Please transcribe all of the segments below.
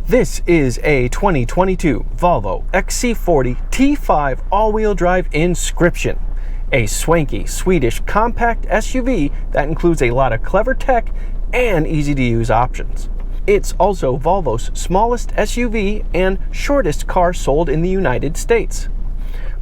This is a 2022 Volvo XC40 T5 all-wheel drive Inscription, a swanky Swedish compact SUV that includes a lot of clever tech and easy-to-use options. It's also Volvo's smallest SUV and shortest car sold in the United States.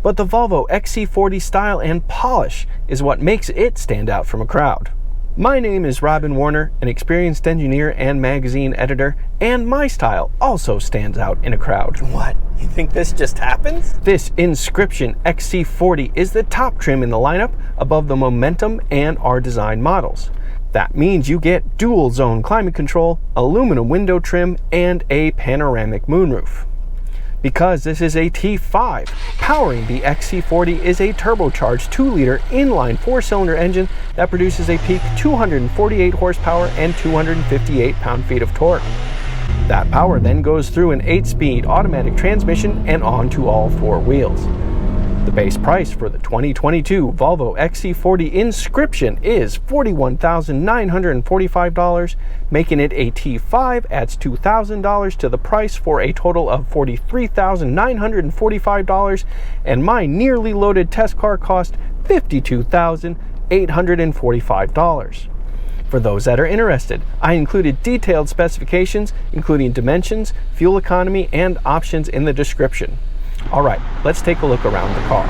But the Volvo XC40 style and polish is what makes it stand out from a crowd. My name is Robin Warner, an experienced engineer and magazine editor, and my style also stands out in a crowd. What? You think this just happens? This Inscription XC40 is the top trim in the lineup above the Momentum and R-Design models. That means you get dual zone climate control, aluminum window trim, and a panoramic moonroof. Because this is a T5, powering the XC40 is a turbocharged 2-liter inline 4-cylinder engine that produces a peak 248 horsepower and 258 pound-feet of torque. That power then goes through an 8-speed automatic transmission and onto all 4 wheels. The base price for the 2022 Volvo XC40 Inscription is $41,945, making it a T5 adds $2,000 to the price for a total of $43,945, and my nearly loaded test car cost $52,845. For those that are interested, I included detailed specifications, including dimensions, fuel economy, and options in the description. All right, let's take a look around the car.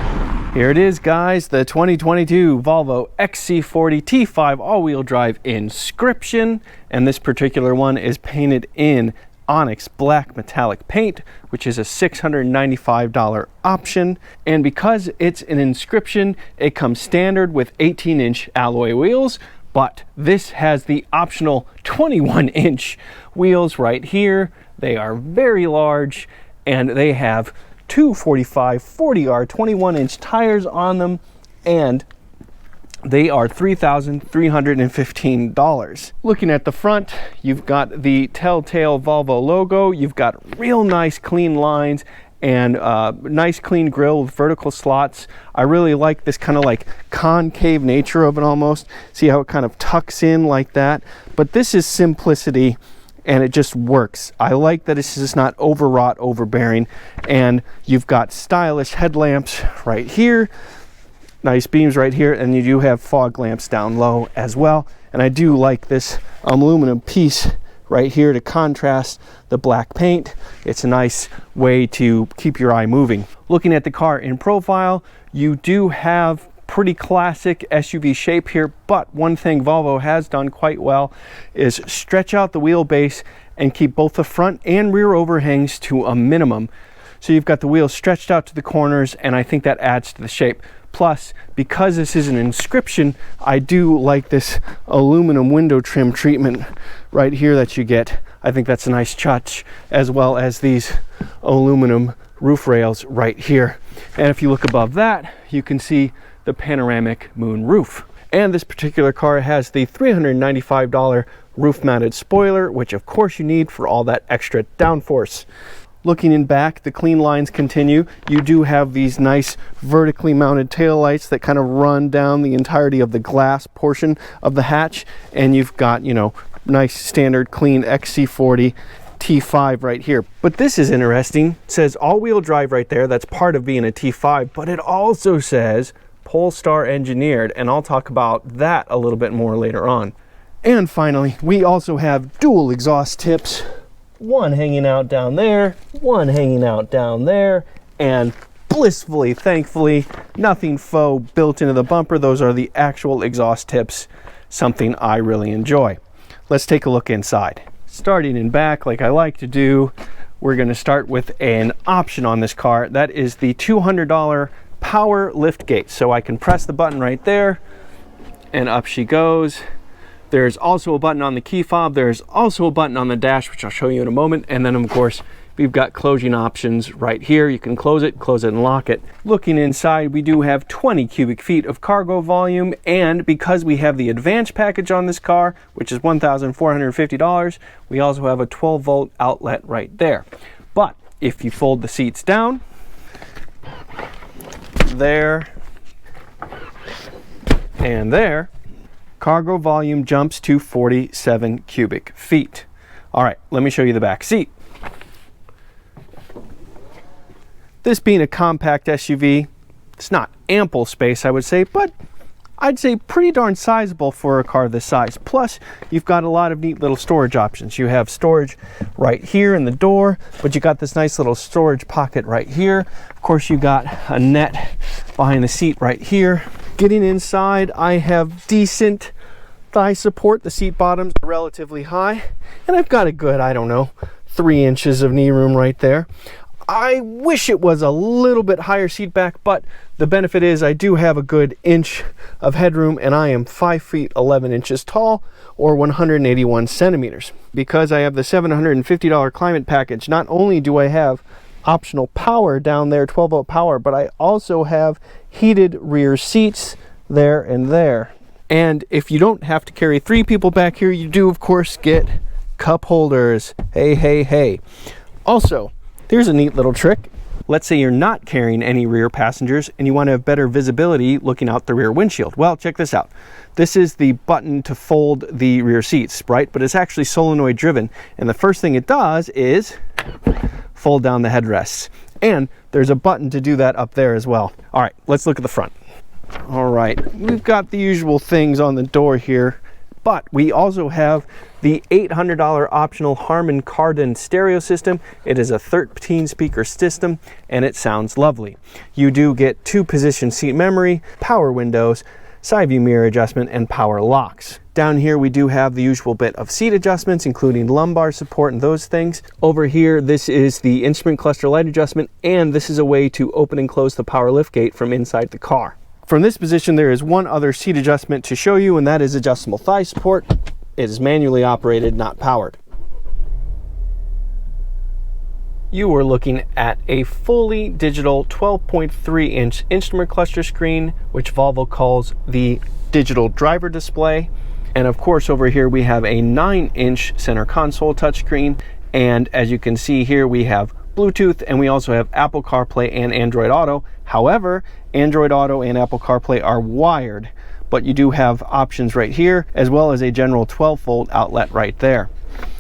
Here it is, guys, the 2022 Volvo XC40 T5 all-wheel drive Inscription, and this particular one is painted in Onyx black metallic paint, which is a $695 option. And because it's an Inscription, it comes standard with 18-inch alloy wheels, but this has the optional 21-inch wheels right here. They are very large, and they have two 45/40R 21-inch tires on them, and they are $3,315. Looking at the front, you've got the telltale Volvo logo. You've got real nice clean lines and nice clean grille with vertical slots. I really like this kind of like concave nature of it almost. See how it kind of tucks in like that? But this is simplicity, and it just works. I like that it's just not overwrought, overbearing, and you've got stylish headlamps right here, nice beams right here, and you do have fog lamps down low as well. And I do like this aluminum piece right here to contrast the black paint. It's a nice way to keep your eye moving. Looking at the car in profile, you do have pretty classic SUV shape here, but one thing Volvo has done quite well is stretch out the wheelbase and keep both the front and rear overhangs to a minimum. So you've got the wheels stretched out to the corners, and I think that adds to the shape. Plus, because this is an Inscription, I do like this aluminum window trim treatment right here that you get. I think that's a nice touch, as well as these aluminum roof rails right here. And if you look above that, you can see the panoramic moon roof. And this particular car has the $395 roof mounted spoiler, which of course you need for all that extra downforce. Looking in back, the clean lines continue. You do have these nice vertically mounted taillights that kind of run down the entirety of the glass portion of the hatch, and you've got, you know, nice standard clean XC40 T5 right here. But this is interesting. It says all-wheel drive right there. That's part of being a T5, but it also says Polestar Engineered, and I'll talk about that a little bit more later on. And finally, we also have dual exhaust tips, one hanging out down there, one hanging out down there, and blissfully, thankfully, nothing faux built into the bumper. Those are the actual exhaust tips, something I really enjoy. Let's take a look inside. Starting in back, like I like to do, we're going to start with an option on this car. That is the $200 power lift gate. So I can press the button right there, and up she goes. There's also a button on the key fob. There's also a button on the dash, which I'll show you in a moment. And then, of course, we've got closing options right here. You can close it, and lock it. Looking inside, we do have 20 cubic feet of cargo volume. And because we have the Advanced package on this car, which is $1,450, we also have a 12-volt outlet right there. But if you fold the seats down, there, and there, cargo volume jumps to 47 cubic feet. All right, let me show you the back seat. This being a compact SUV, it's not ample space, I would say, but I'd say pretty darn sizable for a car this size. Plus, you've got a lot of neat little storage options. You have storage right here in the door, but you got this nice little storage pocket right here. Of course, you got a net behind the seat right here. Getting inside, I have decent thigh support. The seat bottoms are relatively high, and I've got a good, I don't know, 3 inches of knee room right there. I wish it was a little bit higher seat back, but the benefit is I do have a good inch of headroom, and I am 5 feet 11 inches tall, or 181 centimeters. Because I have the $750 climate package, not only do I have optional power down there, 12-volt power, but I also have heated rear seats there and there. And if you don't have to carry 3 people back here, you do of course get cup holders. Hey, hey, hey. Also, here's a neat little trick. Let's say you're not carrying any rear passengers and you want to have better visibility looking out the rear windshield. Well, check this out. This is the button to fold the rear seats, right? But it's actually solenoid driven. And the first thing it does is fold down the headrests. And there's a button to do that up there as well. All right, let's look at the front. All right, we've got the usual things on the door here, but we also have the $800 optional Harman Kardon stereo system. It is a 13 speaker system and it sounds lovely. You do get 2-position seat memory, power windows, side view mirror adjustment, and power locks. Down here we do have the usual bit of seat adjustments, including lumbar support and those things. Over here, this is the instrument cluster light adjustment, and this is a way to open and close the power liftgate from inside the car. From this position, there is one other seat adjustment to show you, and that is adjustable thigh support. It is manually operated, not powered. You are looking at a fully digital 12.3-inch instrument cluster screen, which Volvo calls the digital driver display. And of course, over here we have a 9-inch center console touchscreen. And as you can see here, we have Bluetooth, and we also have Apple CarPlay and Android Auto. However, Android Auto and Apple CarPlay are wired, but you do have options right here, as well as a general 12-volt outlet right there.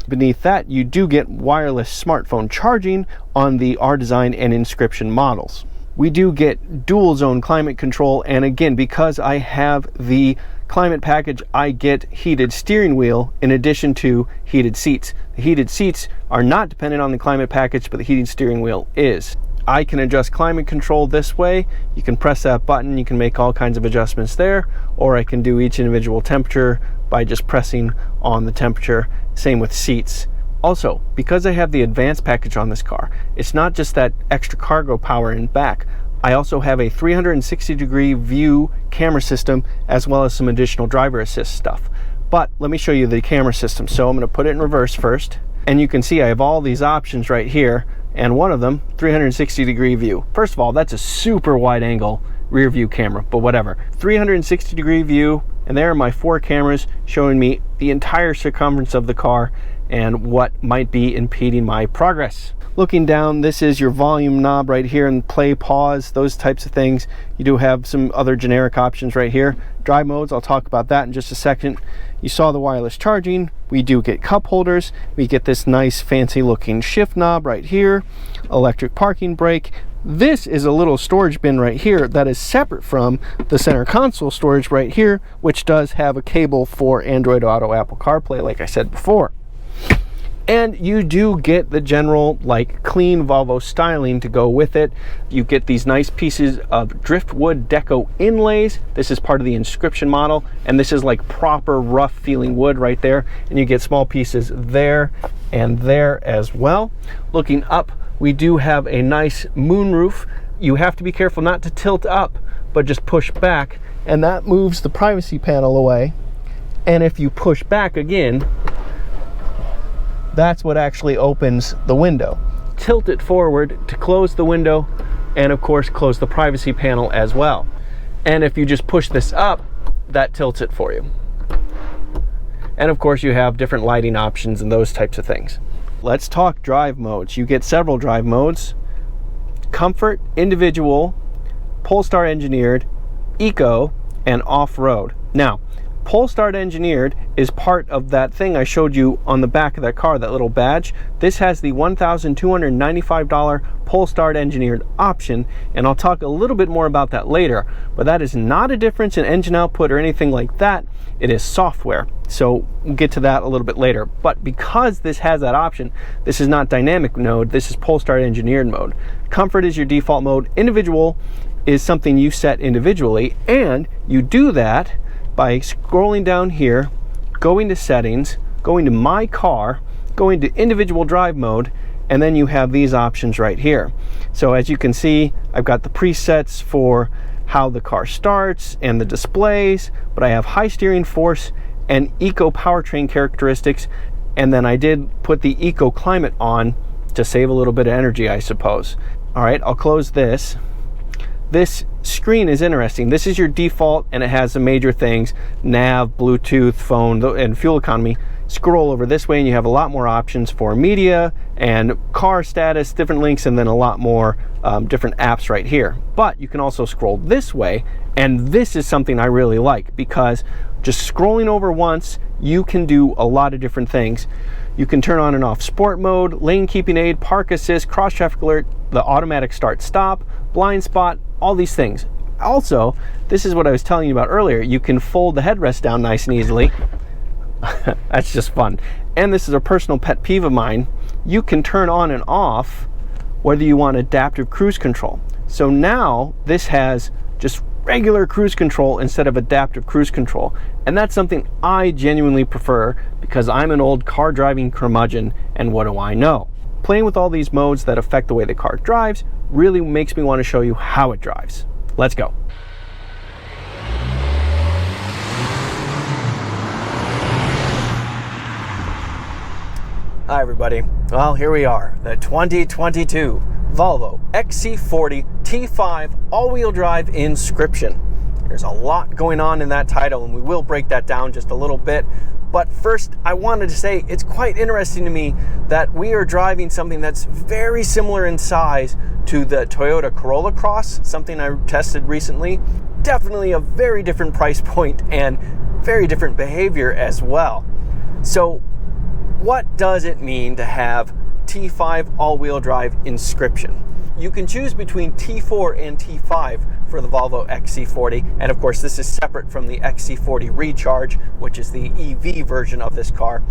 Beneath that, you do get wireless smartphone charging on the R-Design and Inscription models. We do get dual zone climate control, and again, because I have the climate package, I get heated steering wheel in addition to heated seats. The heated seats are not dependent on the climate package, but the heated steering wheel is. I can adjust climate control this way. You can press that button, you can make all kinds of adjustments there, or I can do each individual temperature by just pressing on the temperature. Same with seats. Also, because I have the advanced package on this car, it's not just that extra cargo power in back. I also have a 360-degree view camera system, as well as some additional driver assist stuff. But let me show you the camera system. So I'm going to put it in reverse first, and you can see I have all these options right here, and one of them, 360-degree view. First of all, that's a super wide angle rear view camera, but whatever. 360-degree view, and there are my 4 cameras showing me the entire circumference of the car and what might be impeding my progress. Looking down, this is your volume knob right here, and play, pause, those types of things. You do have some other generic options right here. Drive modes, I'll talk about that in just a second. You saw the wireless charging. We do get cup holders. We get this nice fancy looking shift knob right here. Electric parking brake. This is a little storage bin right here that is separate from the center console storage right here, which does have a cable for Android Auto, Apple CarPlay, like I said before. And you do get the general, like, clean Volvo styling to go with it. You get these nice pieces of driftwood deco inlays. This is part of the Inscription model, and this is like proper rough feeling wood right there. And you get small pieces there and there as well. Looking up, we do have a nice moonroof. You have to be careful not to tilt up, but just push back, and that moves the privacy panel away. And if you push back again, that's what actually opens the window. Tilt it forward to close the window, and of course close the privacy panel as well. And if you just push this up, that tilts it for you. And of course you have different lighting options and those types of things. Let's talk drive modes. You get several drive modes: Comfort, Individual, Polestar Engineered, Eco, and Off-Road. Now, Polestar Engineered is part of that thing I showed you on the back of that car, that little badge. This has the $1,295 Polestar Engineered option, and I'll talk a little bit more about that later, but that is not a difference in engine output or anything like that. It is software, so we'll get to that a little bit later. But because this has that option, this is not dynamic mode, this is Polestar Engineered mode. Comfort is your default mode. Individual is something you set individually, and you do that by scrolling down here, going to settings, going to my car, going to individual drive mode, and then you have these options right here. So as you can see, I've got the presets for how the car starts and the displays, but I have high steering force and eco powertrain characteristics, and then I did put the eco climate on to save a little bit of energy, I suppose. All right, I'll close this. This screen is interesting. This is your default, and it has the major things: nav, Bluetooth, phone, and fuel economy. Scroll over this way and you have a lot more options for media and car status, different links, and then a lot more different apps right here. But you can also scroll this way, and this is something I really like, because just scrolling over once, you can do a lot of different things. You can turn on and off sport mode, lane keeping aid, park assist, cross traffic alert, the automatic start stop, blind spot, all these things. Also, this is what I was telling you about earlier. You can fold the headrest down nice and easily. That's just fun. And this is a personal pet peeve of mine. You can turn on and off whether you want adaptive cruise control. So now this has just regular cruise control instead of adaptive cruise control. And that's something I genuinely prefer, because I'm an old car driving curmudgeon, and what do I know? Playing with all these modes that affect the way the car drives really makes me want to show you how it drives. Let's go. Hi everybody. Well, here we are, the 2022 Volvo XC40 T5 all-wheel drive Inscription. There's a lot going on in that title, and we will break that down just a little bit. But first, I wanted to say it's quite interesting to me that we are driving something that's very similar in size to the Toyota Corolla Cross, something I tested recently. Definitely a very different price point and very different behavior as well. So what does it mean to have T5 all-wheel drive Inscription? You can choose between T4 and T5 for the Volvo XC40, and of course this is separate from the XC40 Recharge, which is the EV version of this car.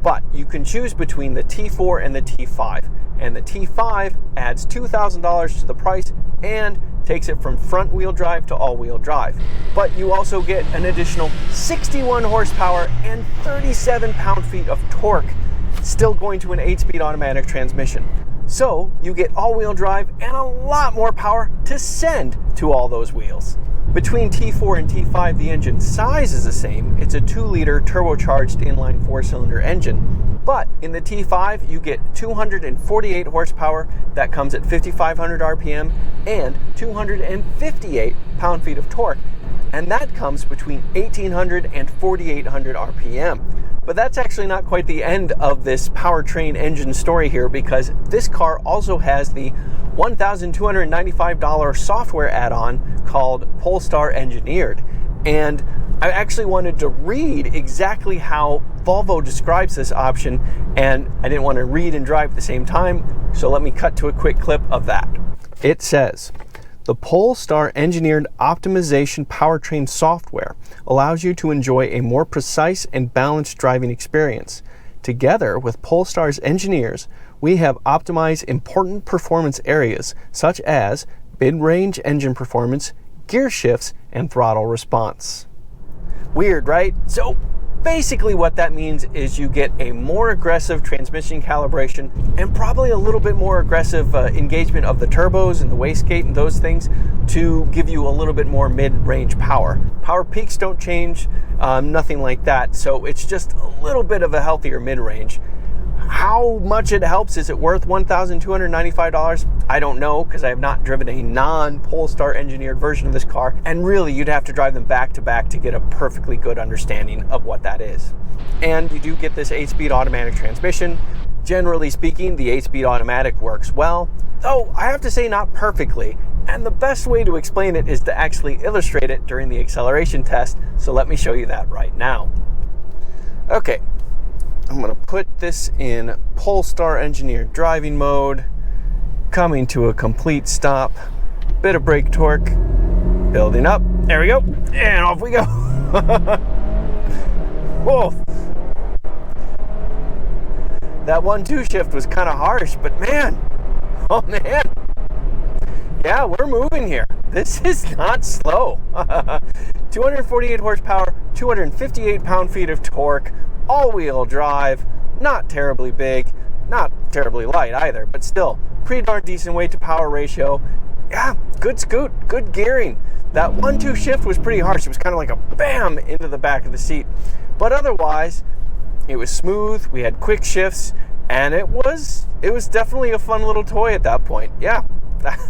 But you can choose between the T4 and the T5, and the T5 adds $2,000 to the price and takes it from front wheel drive to all-wheel drive. But you also get an additional 61 horsepower and 37 pound-feet of torque, still going to an 8-speed automatic transmission. So you get all-wheel drive and a lot more power to send to all those wheels. Between T4 and T5, the engine size is the same. It's a 2-liter turbocharged inline 4-cylinder engine. But in the T5, you get 248 horsepower that comes at 5,500 RPM and 258 pound-feet of torque. And that comes between 1,800 and 4,800 RPM. But that's actually not quite the end of this powertrain engine story here, because this car also has the $1,295 software add-on called Polestar Engineered. And I actually wanted to read exactly how Volvo describes this option, and I didn't want to read and drive at the same time, so let me cut to a quick clip of that. It says, "The Polestar Engineered Optimization Powertrain software allows you to enjoy a more precise and balanced driving experience. Together with Polestar's engineers, we have optimized important performance areas such as mid-range engine performance, gear shifts, and throttle response." Weird, right? So basically what that means is you get a more aggressive transmission calibration and probably a little bit more aggressive engagement of the turbos and the wastegate and those things to give you a little bit more mid-range power. Power peaks don't change, nothing like that. So it's just a little bit of a healthier mid-range. How much it helps, is it worth $1,295? I don't know, because I have not driven a non-Polestar engineered version of this car, and really you'd have to drive them back to back to get a perfectly good understanding of what that is. And you do get this 8-speed automatic transmission. Generally speaking, the 8-speed automatic works well, though I have to say not perfectly. And the best way to explain it is to actually illustrate it during the acceleration test. So let me show you that right now. Okay, I'm going to put this in Polestar Engineered driving mode, coming to a complete stop, bit of brake torque, building up, there we go, and off we go. Whoa. That 1-2 shift was kind of harsh, but man, oh man. Yeah, we're moving here. This is not slow. 248 horsepower, 258 pound-feet of torque, all-wheel drive, not terribly big, not terribly light either, but still, pretty darn decent weight to power ratio. Yeah, good scoot, good gearing. That 1-2 shift was pretty harsh. It was kind of like a bam into the back of the seat. But otherwise, it was smooth, we had quick shifts, and it was definitely a fun little toy at that point. Yeah.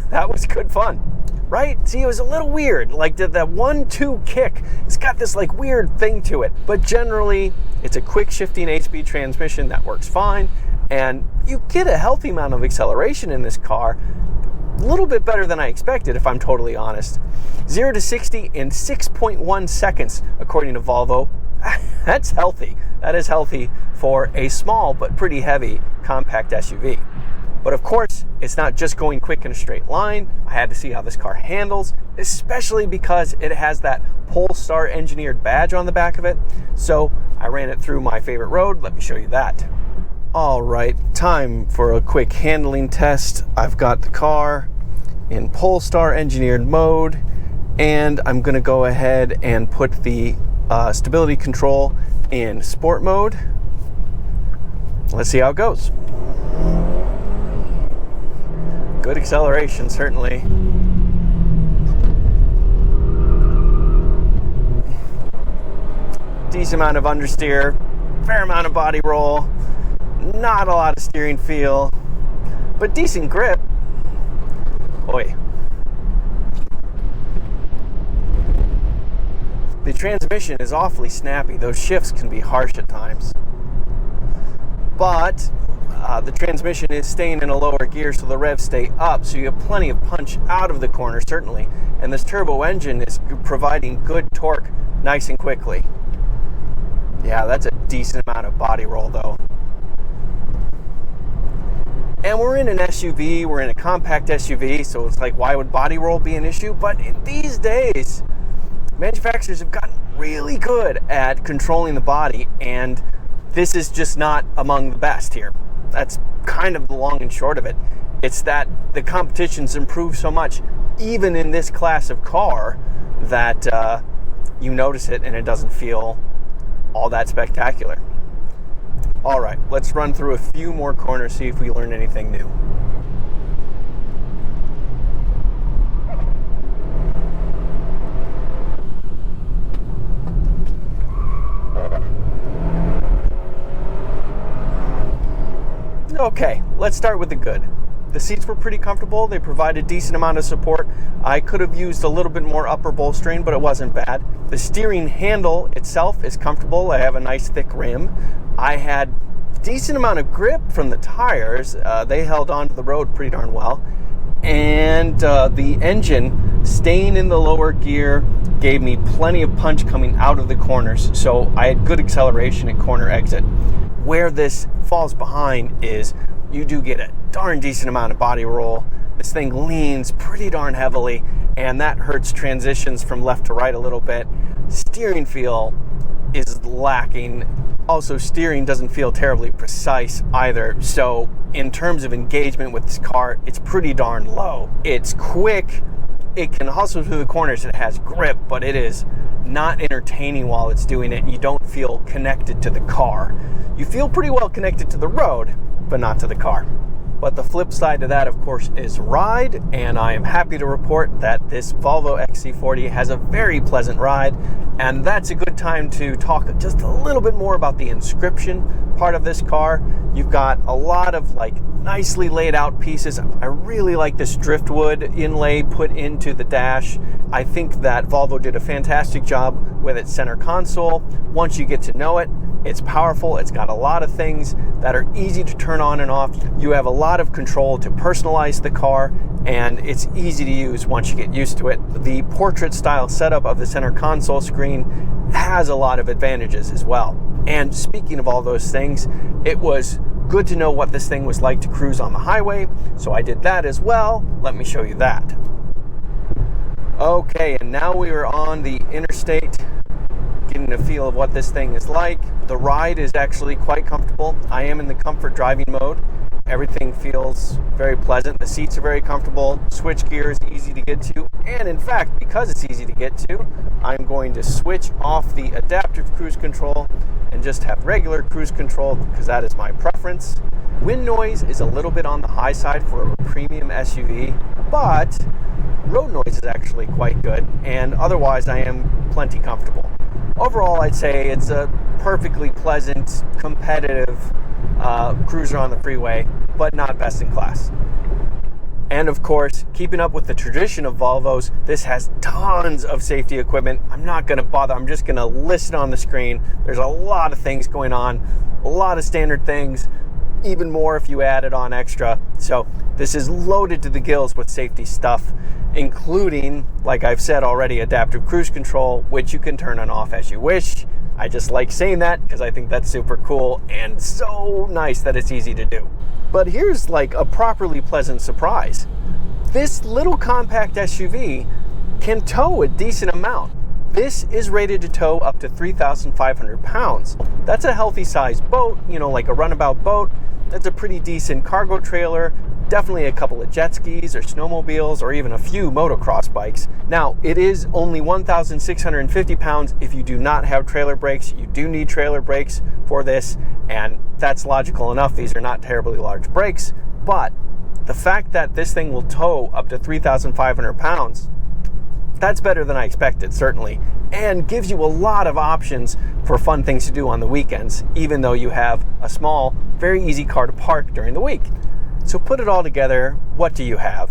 That was good fun, right? See, it was a little weird, like the 1-2 kick, it's got this like weird thing to it, but generally it's a quick shifting 8-speed transmission that works fine, and you get a healthy amount of acceleration in this car, a little bit better than I expected, if I'm totally honest. 0 to 60 in 6.1 seconds, according to Volvo. That's healthy. That is healthy for a small but pretty heavy compact SUV. But of course, it's not just going quick in a straight line. I had to see how this car handles, especially because it has that Polestar Engineered badge on the back of it. So I ran it through my favorite road. Let me show you that. All right, time for a quick handling test. I've got the car in Polestar Engineered mode, and I'm gonna go ahead and put the stability control in sport mode. Let's see how it goes. Good acceleration, certainly. Decent amount of understeer, fair amount of body roll, not a lot of steering feel, but decent grip. Boy. The transmission is awfully snappy. Those shifts can be harsh at times. But the transmission is staying in a lower gear, so the revs stay up, so you have plenty of punch out of the corner, certainly. And this turbo engine is providing good torque nice and quickly. Yeah, that's a decent amount of body roll, though. And we're in an SUV, we're in a compact SUV, so it's like, why would body roll be an issue? But in these days, manufacturers have gotten really good at controlling the body, and this is just not among the best here. That's kind of the long and short of it. It's that the competition's improved so much, even in this class of car, that you notice it and it doesn't feel all that spectacular. All right, let's run through a few more corners, see if we learn anything new. Okay, let's start with the good. The seats were pretty comfortable. They provide a decent amount of support. I could have used a little bit more upper bolstering, but it wasn't bad. The steering handle itself is comfortable. I have a nice thick rim. I had a decent amount of grip from the tires. They held onto the road pretty darn well. And the engine staying in the lower gear gave me plenty of punch coming out of the corners. So I had good acceleration at corner exit. Where this falls behind is you do get a darn decent amount of body roll. This thing leans pretty darn heavily, and that hurts transitions from left to right a little bit. Steering feel is lacking. Also, steering doesn't feel terribly precise either. So in terms of engagement with this car, it's pretty darn low. It's quick. It can hustle through the corners. It has grip, but it is not entertaining while it's doing it. You don't feel connected to the car. You feel pretty well connected to the road, but not to the car. But the flip side to that, of course, is ride, and I am happy to report that this Volvo XC40 has a very pleasant ride, and that's a good time to talk just a little bit more about the Inscription, part of this car. You've got a lot of like nicely laid out pieces. I really like this driftwood inlay put into the dash. I think that Volvo did a fantastic job with its center console. Once you get to know it, it's powerful. It's got a lot of things that are easy to turn on and off. You have a lot of control to personalize the car, and it's easy to use once you get used to it. The portrait style setup of the center console screen has a lot of advantages as well. And speaking of all those things, it was good to know what this thing was like to cruise on the highway, so I did that as well. Let me show you that. Okay, and now we are on the interstate, getting a feel of what this thing is like. The ride is actually quite comfortable. I am in the comfort driving mode. Everything feels very pleasant. The seats are very comfortable. Switch gear is easy to get to. And in fact, because it's easy to get to, I'm going to switch off the adaptive cruise control and just have regular cruise control because that is my preference. Wind noise is a little bit on the high side for a premium SUV, but road noise is actually quite good, and otherwise I am plenty comfortable. Overall, I'd say it's a perfectly pleasant, competitive cruiser on the freeway, but not best in class. And of course, keeping up with the tradition of Volvos, this has tons of safety equipment. I'm not going to bother. I'm just going to list it on the screen. There's a lot of things going on, a lot of standard things, even more if you added on extra. So this is loaded to the gills with safety stuff, including, like I've said already, adaptive cruise control, which you can turn on off as you wish. I just like saying that because I think that's super cool and so nice that it's easy to do. But here's like a properly pleasant surprise. This little compact SUV can tow a decent amount. This is rated to tow up to 3,500 pounds. That's a healthy sized boat, you know, like a runabout boat. That's a pretty decent cargo trailer. Definitely a couple of jet skis or snowmobiles or even a few motocross bikes. Now, it is only 1,650 pounds if you do not have trailer brakes. You do need trailer brakes for this, and that's logical enough. These are not terribly large brakes, but the fact that this thing will tow up to 3,500 pounds, that's better than I expected, certainly, and gives you a lot of options for fun things to do on the weekends, even though you have a small, very easy car to park during the week. So put it all together, what do you have?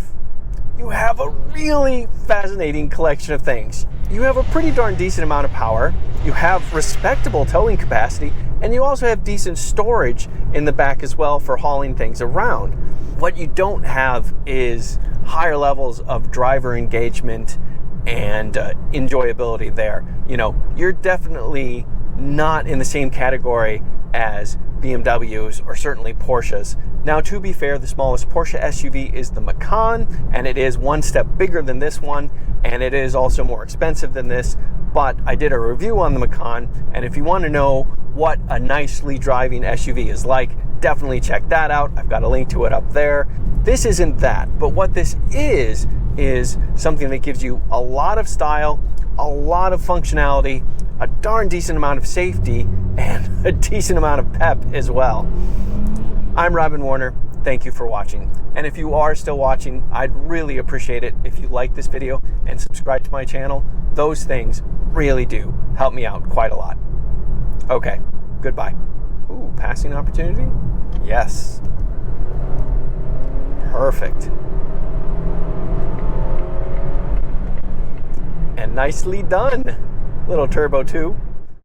You have a really fascinating collection of things. You have a pretty darn decent amount of power, you have respectable towing capacity, and you also have decent storage in the back as well for hauling things around. What you don't have is higher levels of driver engagement and enjoyability there. You know, you're definitely not in the same category as BMWs or certainly Porsches. Now, to be fair, the smallest Porsche SUV is the Macan, and it is one step bigger than this one, and it is also more expensive than this, but I did a review on the Macan, and if you want to know what a nicely driving SUV is like, definitely check that out. I've got a link to it up there. This isn't that, but what this is something that gives you a lot of style, a lot of functionality, a darn decent amount of safety, and a decent amount of pep as well. I'm Robin Warner. Thank you for watching. And if you are still watching, I'd really appreciate it if you like this video and subscribe to my channel. Those things really do help me out quite a lot. Okay, goodbye. Ooh, passing opportunity? Yes. Perfect. And nicely done, little Turbo 2.